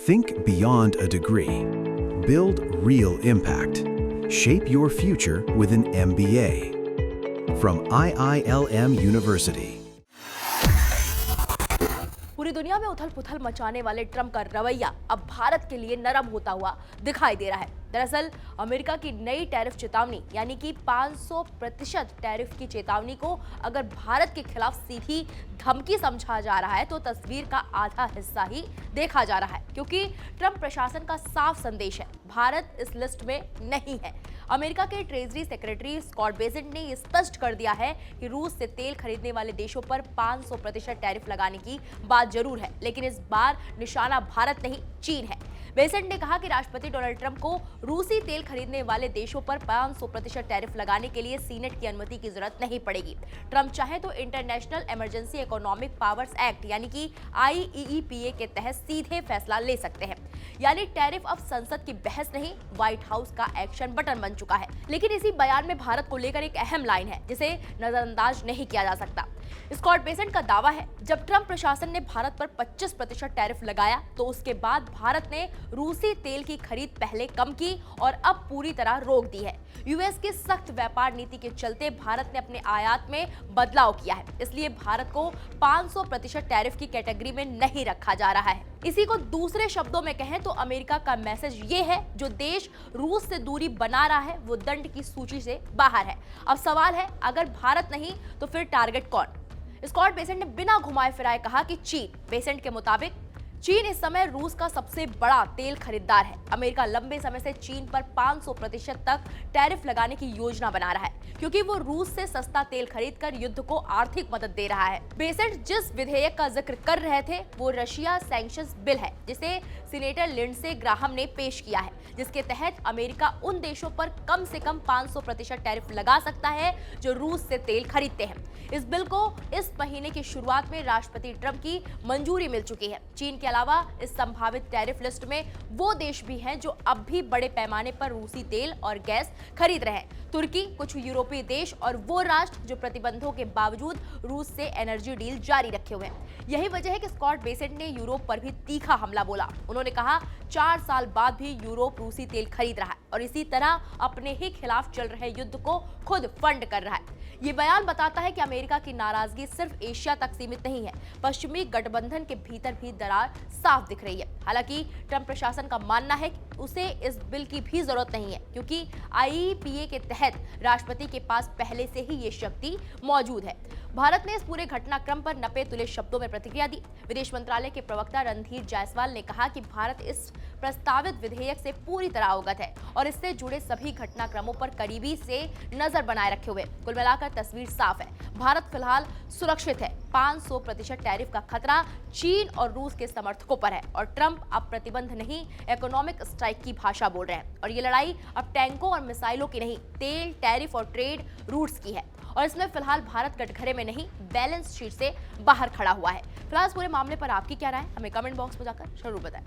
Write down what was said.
Think beyond a degree. Build real impact. Shape your future with an MBA. From IILM University. पूरी दुनिया में उथल-पुथल मचाने वाले ट्रंप का रवैया अब भारत के लिए नरम होता हुआ दिखाई दे रहा है। दरअसल अमेरिका की नई टैरिफ चेतावनी यानी कि 500% टैरिफ की चेतावनी को अगर भारत के खिलाफ सीधी धमकी समझा जा रहा है तो तस्वीर का आधा हिस्सा ही देखा जा रहा है, क्योंकि ट्रंप प्रशासन का साफ संदेश है, भारत इस लिस्ट में नहीं है। अमेरिका के ट्रेजरी सेक्रेटरी स्कॉट बेसेंट ने ये स्पष्ट कर दिया है कि रूस से तेल खरीदने वाले देशों पर 500% टैरिफ लगाने की बात जरूर है, लेकिन इस बार निशाना भारत नहीं चीन है। बेसेंट ने कहा कि राष्ट्रपति डोनाल्ड ट्रंप को रूसी तेल खरीदने वाले देशों पर 500% टैरिफ लगाने के लिए सीनेट की अनुमति की जरूरत नहीं पड़ेगी। ट्रंप चाहे तो international emergency economic powers act यानी कि IEEPA के तहत सीधे फैसला ले सकते हैं। यानी टैरिफ अब संसद की बहस नहीं, व्हाइट हाउस का एक्शन बटन बन चुका है। लेकिन इसी बयान में भारत को लेकर एक अहम लाइन है जिसे नजरअंदाज नहीं किया जा सकता। स्कॉट बेसेंट का दावा है, जब ट्रंप प्रशासन ने भारत पर 25% टैरिफ लगाया तो उसके बाद भारत ने रूसी तेल की खरीद पहले कम की और अब पूरी तरह रोक दी है। यूएस की सख्त व्यापार नीति के चलते भारत ने अपने आयात में बदलाव किया है, इसलिए भारत को 500% टैरिफ की कैटेगरी में नहीं रखा जा रहा है। इसी को दूसरे शब्दों में कहें तो अमेरिका का मैसेज ये है, जो देश रूस से दूरी बना रहा है वो दंड की सूची से बाहर है। अब सवाल है, अगर भारत नहीं तो फिर टारगेट कौन? स्कॉट बेसेंट ने बिना घुमाए फिराए कहा कि चीन। बेसेंट के मुताबिक चीन इस समय रूस का सबसे बड़ा तेल खरीदार है। अमेरिका लंबे समय से चीन पर 500% तक टैरिफ लगाने की योजना बना रहा है, क्योंकि वो रूस से सस्ता तेल खरीदकर युद्ध को आर्थिक मदद दे रहा है। बेसेंट जिस विधेयक का जिक्र कर रहे थे वो रशिया सैंक्शंस बिल है, जिसे सीनेटर लिंडसे ग्राहम ने पेश किया है, जिसके तहत अमेरिका उन देशों पर कम से कम 500% टैरिफ लगा सकता है जो रूस से तेल खरीदते हैं। इस बिल को इस महीने की शुरुआत में राष्ट्रपति ट्रंप की मंजूरी मिल चुकी है। चीन के अलावा इस संभावित टैरिफ लिस्ट में वो देश भी हैं जो अब भी बड़े पैमाने पर रूसी तेल और गैस खरीद रहे हैं। तुर्की, कुछ यूरोपीय देश और वो राष्ट्र जो प्रतिबंधों के बावजूद रूस से एनर्जी डील जारी रखे हुए हैं। यही वजह है कि स्कॉट बेसेंट ने यूरोप पर भी तीखा हमला बोला। उन्होंने कहा, 4 साल बाद भी यूरोप रूसी तेल खरीद रहा है और इसी तरह अपने ही खिलाफ चल रहे युद्ध को खुद फंड कर रहा है। ये बयान बताता है कि अमेरिका की नाराजगी सिर्फ एशिया तक सीमित नहीं है, पश्चिमी गठबंधन के भीतर भी दरार साफ दिख रही है। हालांकि ट्रंप प्रशासन का मानना है कि उसे इस बिल की भी जरूरत नहीं है, क्योंकि IEEPA के तहत राष्ट्रपति के पास पहले से ही ये शक्ति मौजूद है। भारत ने इस पूरे घटनाक्रम पर नपे तुले शब्दों में प्रतिक्रिया दी। विदेश मंत्रालय के प्रवक्ता रणधीर जायसवाल ने कहा कि भारत इस प्रस्तावित विधेयक से पूरी तरह अवगत है और इससे जुड़े सभी घटनाक्रमों पर करीबी से नजर बनाए रखे हुए। कुल मिलाकर तस्वीर साफ है, भारत फिलहाल सुरक्षित है। 500% टैरिफ का खतरा चीन और रूस के समर्थकों पर है और ट्रंप अब प्रतिबंध नहीं, इकोनॉमिक स्ट्राइक की भाषा बोल रहे हैं। और ये लड़ाई अब टैंकों और मिसाइलों की नहीं, तेल, टैरिफ और ट्रेड रूट्स की है। और इसमें फिलहाल भारत कटघरे में नहीं, बैलेंस शीट से बाहर खड़ा हुआ है। फिलहाल इस पूरे मामले पर आपकी क्या राय है, हमें कमेंट बॉक्स में जाकर जरूर बताएं।